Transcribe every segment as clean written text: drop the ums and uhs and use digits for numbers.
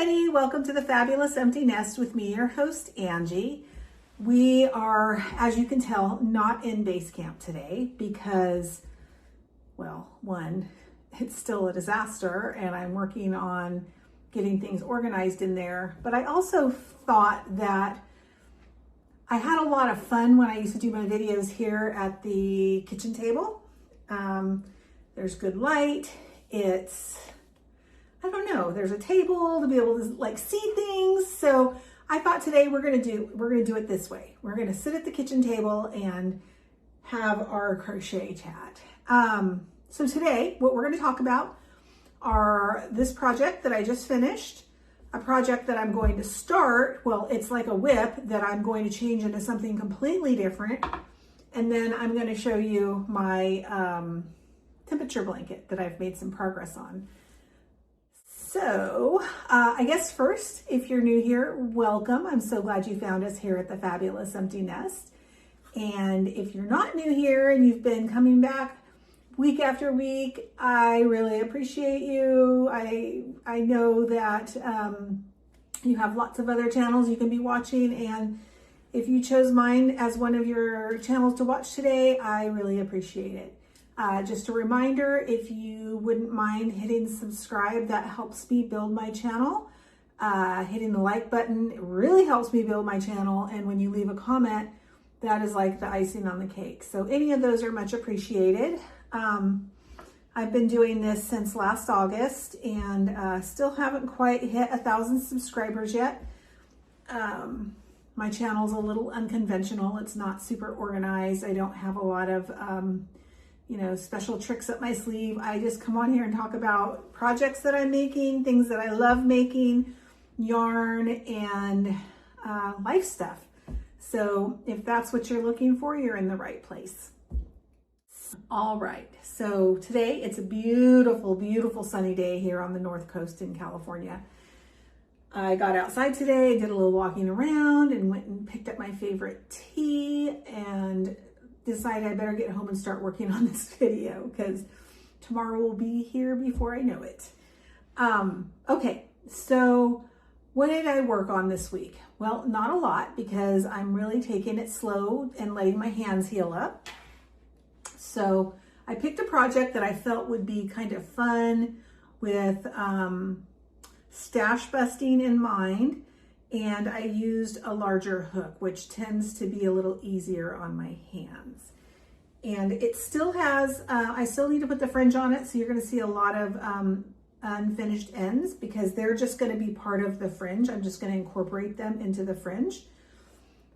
everybody, welcome to the Fabulous Empty Nest with me, your host, Angie. We are, as you can tell, not in base camp today because, well, one, it's still a disaster and I'm working on getting things organized in there. But I also thought that I had a lot of fun when I used to do my videos here at the kitchen table. There's good light. I don't know, there's a table to be able to like see things. So I thought today we're gonna do it this way. We're gonna sit at the kitchen table and have our crochet chat. So today, what we're gonna talk about are this project that I just finished, a project that I'm going to start. Well, it's like a whip that I'm going to change into something completely different. And then I'm gonna show you my temperature blanket that I've made some progress on. So I guess first, if you're new here, welcome. I'm so glad you found us here at the Fabulous Empty Nest. And if you're not new here and you've been coming back week after week, I really appreciate you. I know that you have lots of other channels you can be watching, and if you chose mine as one of your channels to watch today, I really appreciate it. Just a reminder, if you wouldn't mind hitting subscribe, that helps me build my channel. Hitting the like button really helps me build my channel. And when you leave a comment, that is like the icing on the cake. So any of those are much appreciated. I've been doing this since last August and still haven't quite hit 1,000 subscribers yet. My channel's a little unconventional. It's not super organized. I don't have a lot of special tricks up my sleeve. I just come on here and talk about projects that I'm making, things that I love making, yarn, and life stuff. So if that's what you're looking for, you're in the right place. All right, so today it's a beautiful, beautiful sunny day here on the North Coast in California. I got outside today, did a little walking around, and went and picked up my favorite tea and decided I better get home and start working on this video because tomorrow will be here before I know it. Okay, so what did I work on this week? Well, not a lot because I'm really taking it slow and letting my hands heal up. So I picked a project that I felt would be kind of fun with stash busting in mind. And I used a larger hook, which tends to be a little easier on my hands. And it still has, I still need to put the fringe on it. So you're gonna see a lot of unfinished ends because they're just gonna be part of the fringe. I'm just gonna incorporate them into the fringe.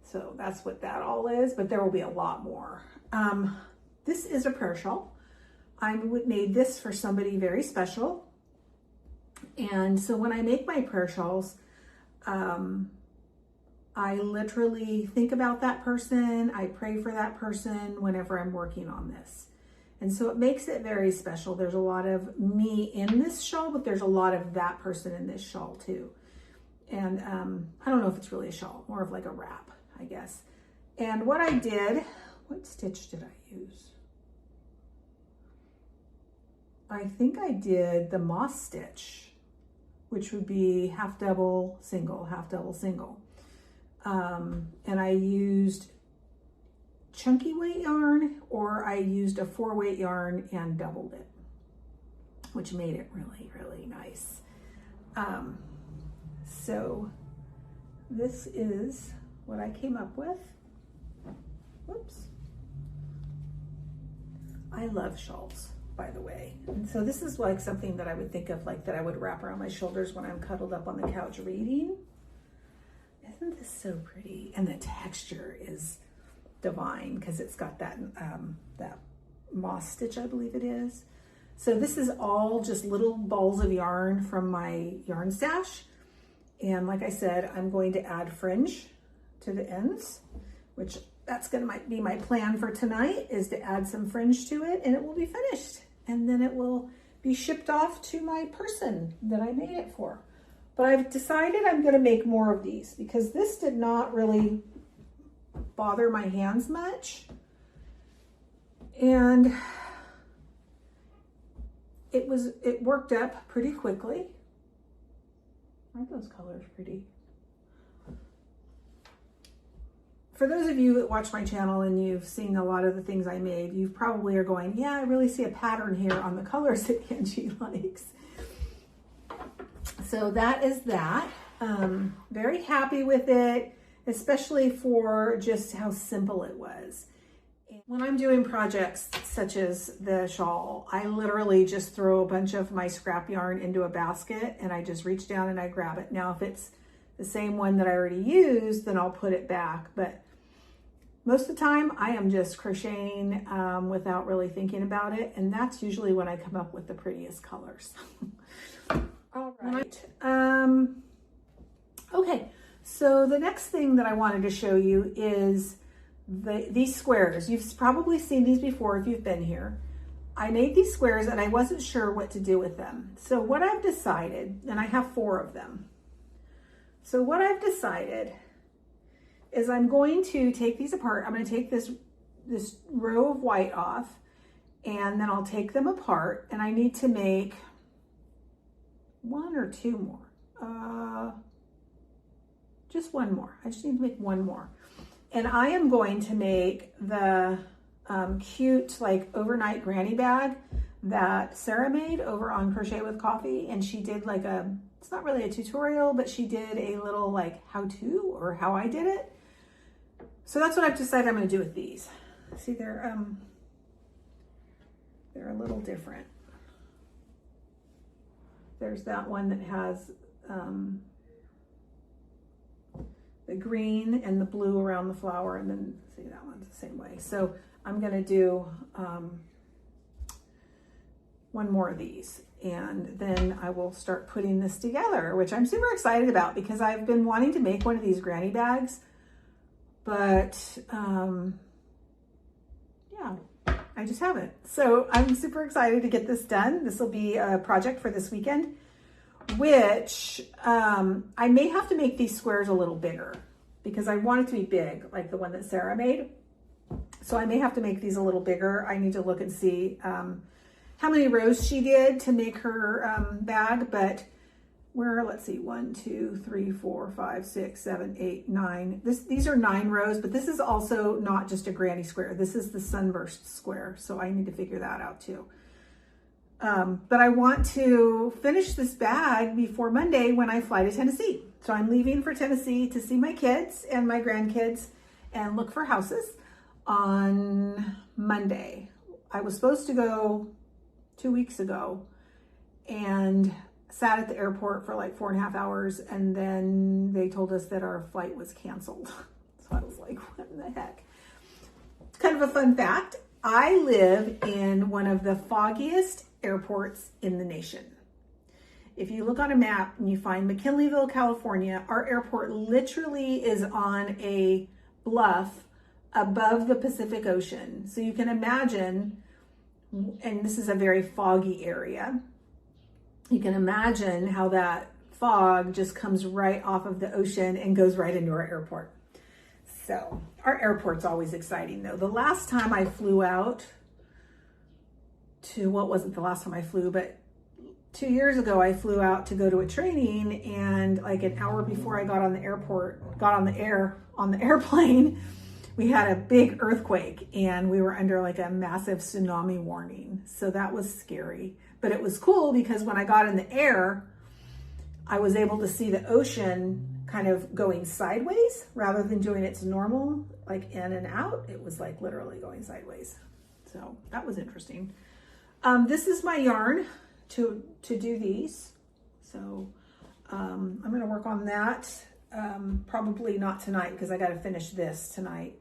So that's what that all is, but there will be a lot more. This is a prayer shawl. I made this for somebody very special. And so when I make my prayer shawls, I literally think about that person. I pray for that person whenever I'm working on this. And so it makes it very special. There's a lot of me in this shawl, but there's a lot of that person in this shawl too. And I don't know if it's really a shawl, more of like a wrap, I guess. And what I did, what stitch did I use? I think I did the moss stitch, which would be half double, single, half double, single. And I used chunky weight yarn, or I used a 4-weight yarn and doubled it, which made it really, really nice. So this is what I came up with. Whoops. I love shawls, by the way. And so this is like something that I would think of like that I would wrap around my shoulders when I'm cuddled up on the couch reading. Isn't this so pretty? And the texture is divine because it's got that that moss stitch, I believe it is. So this is all just little balls of yarn from my yarn stash. And like I said, I'm going to add fringe to the ends, which that's might be my plan for tonight, is to add some fringe to it and it will be finished. And then it will be shipped off to my person that I made it for. But I've decided I'm gonna make more of these because this did not really bother my hands much. And it worked up pretty quickly. Aren't those colors pretty? For those of you that watch my channel and you've seen a lot of the things I made, you probably are going, yeah, I really see a pattern here on the colors that Angie likes. So that is that. Very happy with it, especially for just how simple it was. When I'm doing projects such as the shawl, I literally just throw a bunch of my scrap yarn into a basket and I just reach down and I grab it. Now, if it's the same one that I already used, then I'll put it back. But most of the time I am just crocheting without really thinking about it. And that's usually when I come up with the prettiest colors. All right. Okay, so the next thing that I wanted to show you is these squares. You've probably seen these before if you've been here. I made these squares and I wasn't sure what to do with them. So what I've decided, and I have 4 of them. So what I've decided is I'm going to take these apart. I'm going to take this row of white off and then I'll take them apart, and I need to make 1 or 2 more. Just 1 more. I just need to make 1 more. And I am going to make the cute like overnight granny bag that Sarah made over on Crochet with Coffee. And she did like it's not really a tutorial, but she did a little like how-to or how I did it. So that's what I've decided I'm going to do with these. See, they're a little different. There's that one that has the green and the blue around the flower, and then see, that one's the same way. So I'm gonna do 1 more of these, and then I will start putting this together, which I'm super excited about because I've been wanting to make one of these granny bags, but yeah, I just haven't. So I'm super excited to get this done. This will be a project for this weekend, which I may have to make these squares a little bigger because I want it to be big, like the one that Sarah made. So I may have to make these a little bigger. I need to look and see how many rows she did to make her bag, but let's see, 1, 2, 3, 4, 5, 6, 7, 8, 9. These are 9 rows, but this is also not just a granny square. This is the sunburst square. So I need to figure that out too. But I want to finish this bag before Monday when I fly to Tennessee. So I'm leaving for Tennessee to see my kids and my grandkids and look for houses on Monday. I was supposed to go 2 weeks ago and sat at the airport for like 4.5 hours, and then they told us that our flight was canceled. So I was like, what in the heck? It's kind of a fun fact. I live in one of the foggiest airports in the nation. If you look on a map and you find McKinleyville, California, our airport literally is on a bluff above the Pacific Ocean. So you can imagine, and this is a very foggy area, you can imagine how that fog just comes right off of the ocean and goes right into our airport. So our airport's always exciting though. The last time I flew out to, what wasn't the last time I flew, but 2 years ago I flew out to go to a training, and like an hour before I got on the airplane, we had a big earthquake and we were under like a massive tsunami warning. So that was scary, but it was cool because when I got in the air, I was able to see the ocean kind of going sideways rather than doing its normal, like in and out. It was like literally going sideways. So that was interesting. This is my yarn to do these. So I'm going to work on that. Probably not tonight because I got to finish this tonight.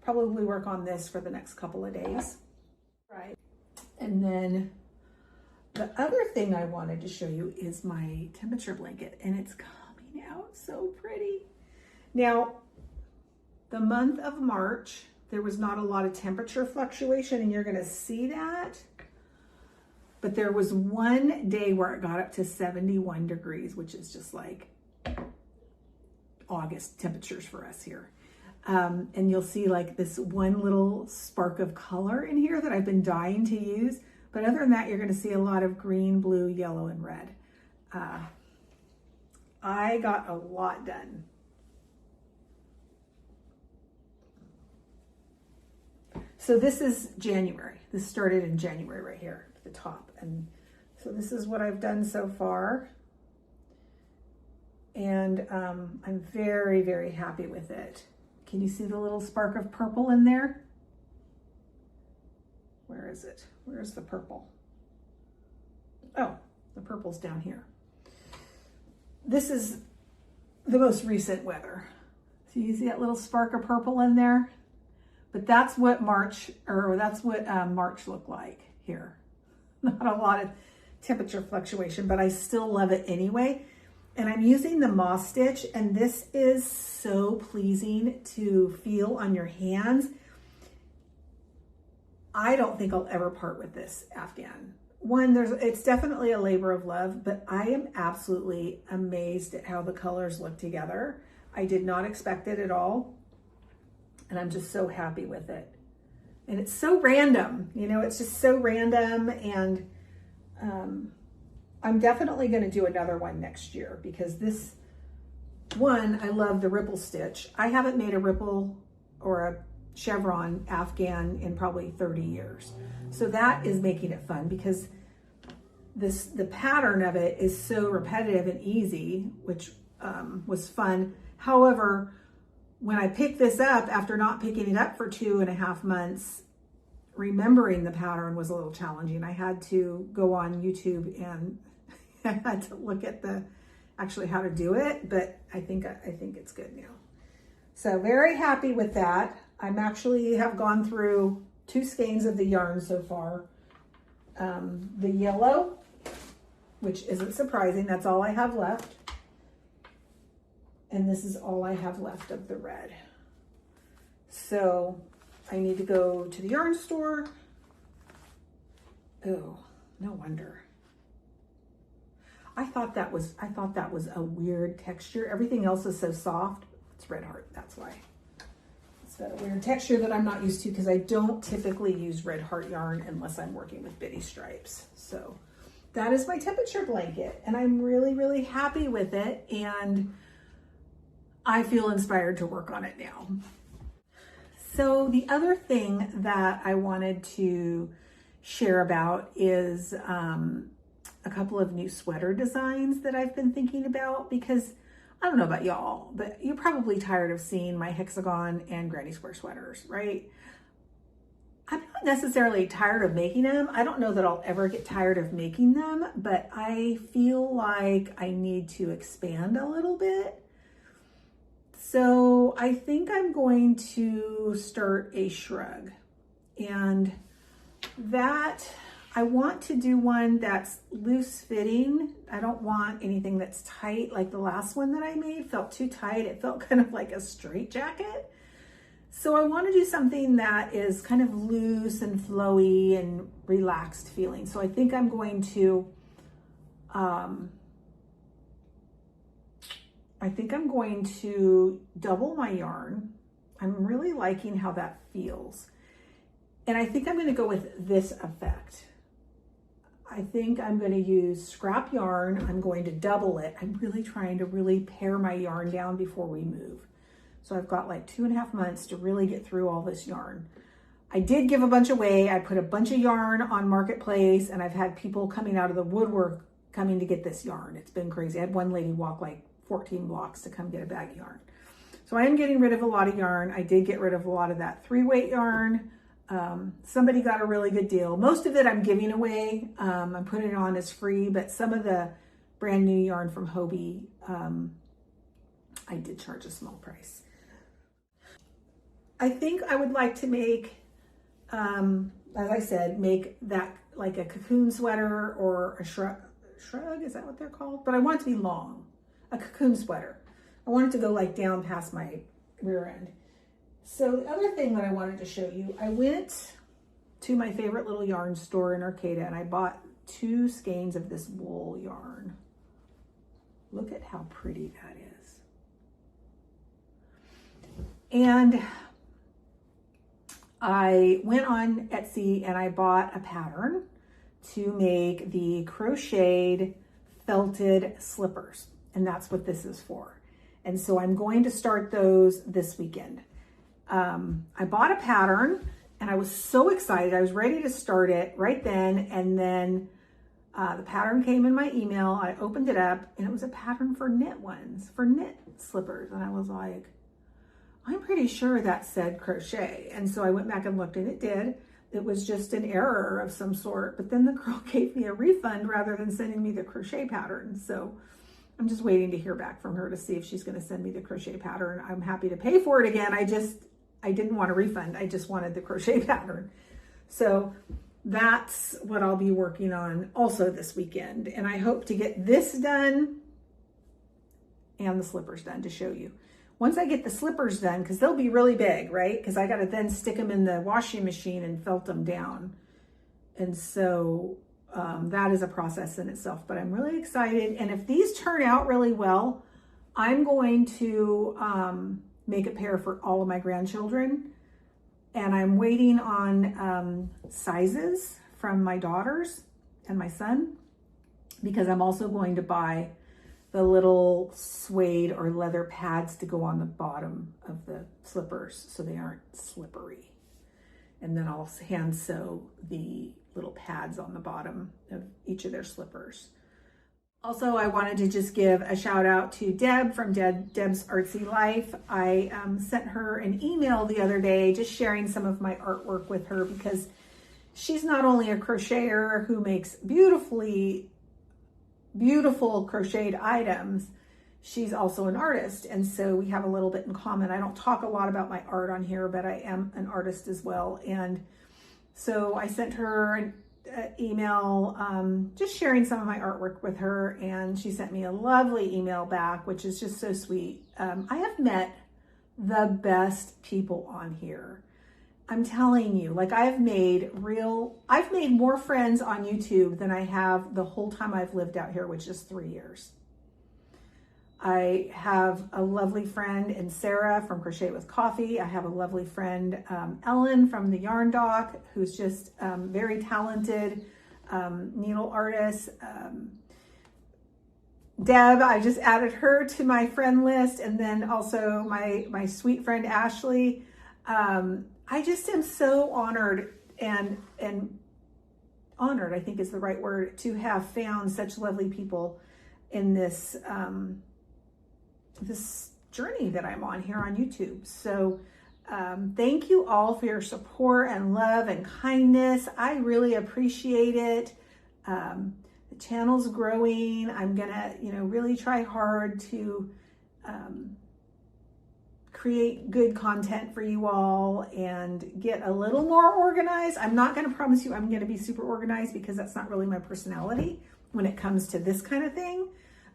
Probably work on this for the next couple of days. Right. And then the other thing I wanted to show you is my temperature blanket, and it's coming out so pretty. Now, the month of March, there was not a lot of temperature fluctuation, and you're going to see that. But there was one day where it got up to 71 degrees, which is just like August temperatures for us here. And you'll see like this one little spark of color in here that I've been dying to use. But other than that, you're going to see a lot of green, blue, yellow, and red. I got a lot done. So this is January. This started in January right here at the top. And so this is what I've done so far. And I'm very, very happy with it. Can you see the little spark of purple in there? Where is it? Where's the purple? Oh, the purple's down here. This is the most recent weather. So you see that little spark of purple in there? But that's what March looked like here. Not a lot of temperature fluctuation, but I still love it anyway. And I'm using the moss stitch, and this is so pleasing to feel on your hands. I don't think I'll ever part with this Afghan. One, it's definitely a labor of love, but I am absolutely amazed at how the colors look together. I did not expect it at all, and I'm just so happy with it. And it's so random, you know, it's just so random, and I'm definitely going to do another one next year because this one, I love the ripple stitch. I haven't made a ripple or a chevron Afghan in probably 30 years. So that is making it fun because the pattern of it is so repetitive and easy, which was fun. However, when I picked this up after not picking it up for 2.5 months, remembering the pattern was a little challenging. I had to go on YouTube and I had to look at actually how to do it, but I think it's good now. So very happy with that. I'm actually have gone through 2 skeins of the yarn so far. The yellow, which isn't surprising, that's all I have left. And this is all I have left of the red. So I need to go to the yarn store. Oh, no wonder. I thought that was a weird texture. Everything else is so soft. It's Red Heart, that's why. It's got a weird texture that I'm not used to because I don't typically use Red Heart yarn unless I'm working with bitty stripes. So that is my temperature blanket, and I'm really, really happy with it, and I feel inspired to work on it now. So the other thing that I wanted to share about is a couple of new sweater designs that I've been thinking about, because I don't know about y'all, but you're probably tired of seeing my hexagon and granny square sweaters, right? I'm not necessarily tired of making them. I don't know that I'll ever get tired of making them, but I feel like I need to expand a little bit. So I think I'm going to start a shrug, and that I want to do one that's loose fitting. I don't want anything that's tight. Like the last one that I made felt too tight. It felt kind of like a straight jacket. So I want to do something that is kind of loose and flowy and relaxed feeling. So I think I'm going to, double my yarn. I'm really liking how that feels. And I think I'm going to go with this effect. I think I'm going to use scrap yarn. I'm going to double it. I'm really trying to really pare my yarn down before we move. So I've got like 2.5 months to really get through all this yarn. I did give a bunch away. I put a bunch of yarn on Marketplace, and I've had people coming out of the woodwork coming to get this yarn. It's been crazy. I had one lady walk like 14 blocks to come get a bag of yarn. So I am getting rid of a lot of yarn. I did get rid of a lot of that 3-weight yarn. Somebody got a really good deal. Most of it I'm giving away. I'm putting it on as free, but some of the brand new yarn from Hobie, I did charge a small price. I think I would like to make, as I said, make that like a cocoon sweater or a shrug, is that what they're called? But I want it to be long, a cocoon sweater. I want it to go like down past my rear end. So the other thing that I wanted to show you, I went to my favorite little yarn store in Arcata, and I bought 2 skeins of this wool yarn. Look at how pretty that is. And I went on Etsy and I bought a pattern to make the crocheted felted slippers. And that's what this is for. And so I'm going to start those this weekend. I bought a pattern and I was so excited. I was ready to start it right then. And then the pattern came in my email. I opened it up and it was a pattern for knit ones, for knit slippers. And I was like, I'm pretty sure that said crochet. And so I went back and looked and it did. It was just an error of some sort. But then the girl gave me a refund rather than sending me the crochet pattern. So I'm just waiting to hear back from her to see if she's going to send me the crochet pattern. I'm happy to pay for it again. I didn't want a refund. I just wanted the crochet pattern. So that's what I'll be working on also this weekend. And I hope to get this done and the slippers done to show you. Once I get the slippers done, because they'll be really big, right? Because I got to then stick them in the washing machine and felt them down. And so that is a process in itself, but I'm really excited. And if these turn out really well, I'm going to make a pair for all of my grandchildren. And I'm waiting on sizes from my daughters and my son, because I'm also going to buy the little suede or leather pads to go on the bottom of the slippers so they aren't slippery. And then I'll hand sew the little pads on the bottom of each of their slippers. Also, I wanted to just give a shout out to Deb from Deb's Artsy Life. I sent her an email the other day just sharing some of my artwork with her, because she's not only a crocheter who makes beautiful crocheted items, she's also an artist. And so we have a little bit in common. I don't talk a lot about my art on here, but I am an artist as well. And so I sent her an email just sharing some of my artwork with her, and she sent me a lovely email back, which is just so sweet. I have met the best people on here. I'm telling you, like I've made more friends on YouTube than I have the whole time I've lived out here, which is 3 years. I have a lovely friend in Sarah from Crochet with Coffee. I have a lovely friend, Ellen from the Yarn Doc, who's just very talented needle artist. Deb, I just added her to my friend list. And then also my sweet friend, Ashley. I just am so honored and honored, I think is the right word, to have found such lovely people in this this journey that I'm on here on YouTube. So thank you all for your support and love and kindness. I really appreciate it. The channel's growing. I'm gonna, really try hard to create good content for you all and get a little more organized. I'm not gonna promise you I'm gonna be super organized, because that's not really my personality when it comes to this kind of thing.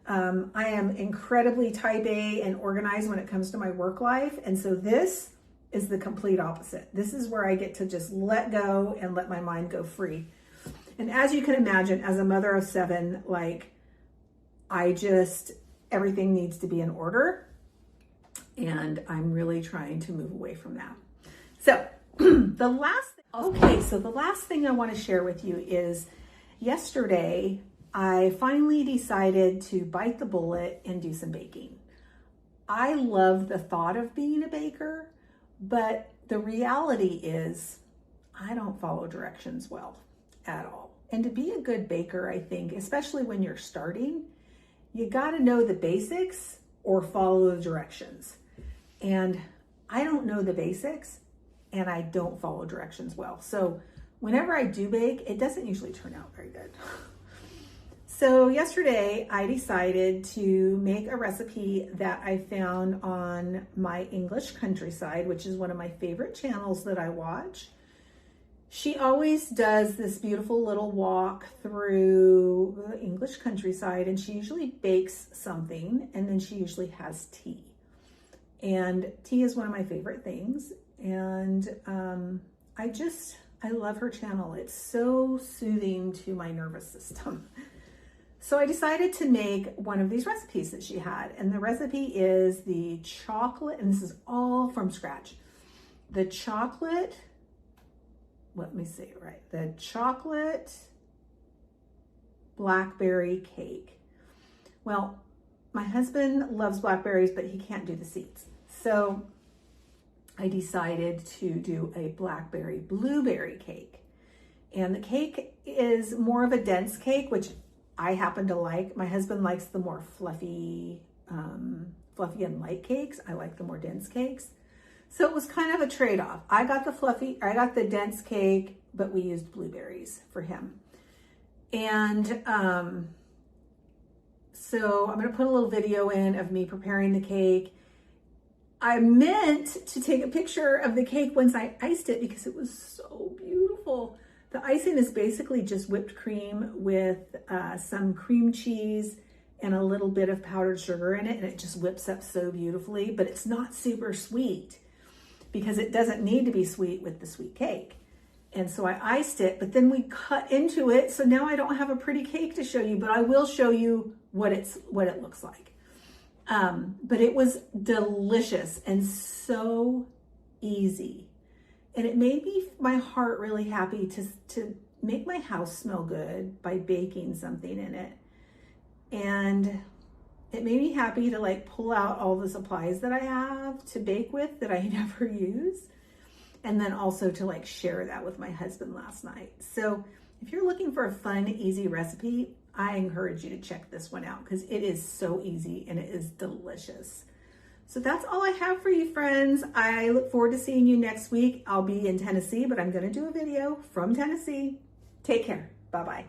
I am incredibly type A and organized when it comes to my work life. And so this is the complete opposite. This is where I get to just let go and let my mind go free. And as you can imagine, as a mother of 7, everything needs to be in order. And I'm really trying to move away from that. So the last thing I want to share with you is yesterday, I finally decided to bite the bullet and do some baking. I love the thought of being a baker, but the reality is I don't follow directions well at all. And to be a good baker, I think, especially when you're starting, you got to know the basics or follow the directions. And I don't know the basics and I don't follow directions well. So whenever I do bake, it doesn't usually turn out very good. So yesterday I decided to make a recipe that I found on my English Countryside, which is one of my favorite channels that I watch. She always does this beautiful little walk through the English countryside, and she usually bakes something, and then she usually has tea. And tea is one of my favorite things. And I love her channel. It's so soothing to my nervous system. So I decided to make one of these recipes that she had. And the recipe is the chocolate, and this is all from scratch. The chocolate, let me say it right. The chocolate blackberry cake. Well, my husband loves blackberries, but he can't do the seeds. So I decided to do a blackberry blueberry cake. And the cake is more of a dense cake, which I happen to like. My husband likes the more fluffy and light cakes. I like the more dense cakes. So it was kind of a trade-off. I got the dense cake, but we used blueberries for him. And so I'm gonna put a little video in of me preparing the cake. I meant to take a picture of the cake once I iced it because it was so beautiful. The icing is basically just whipped cream with some cream cheese and a little bit of powdered sugar in it, and it just whips up so beautifully, but it's not super sweet because it doesn't need to be sweet with the sweet cake. And so I iced it, but then we cut into it, so now I don't have a pretty cake to show you, but I will show you what it looks like. But it was delicious and so easy. And it made my heart really happy to make my house smell good by baking something in it. And it made me happy to like pull out all the supplies that I have to bake with that I never use. And then also to like share that with my husband last night. So if you're looking for a fun, easy recipe, I encourage you to check this one out because it is so easy and it is delicious. So that's all I have for you, friends. I look forward to seeing you next week. I'll be in Tennessee, but I'm going to do a video from Tennessee. Take care. Bye-bye.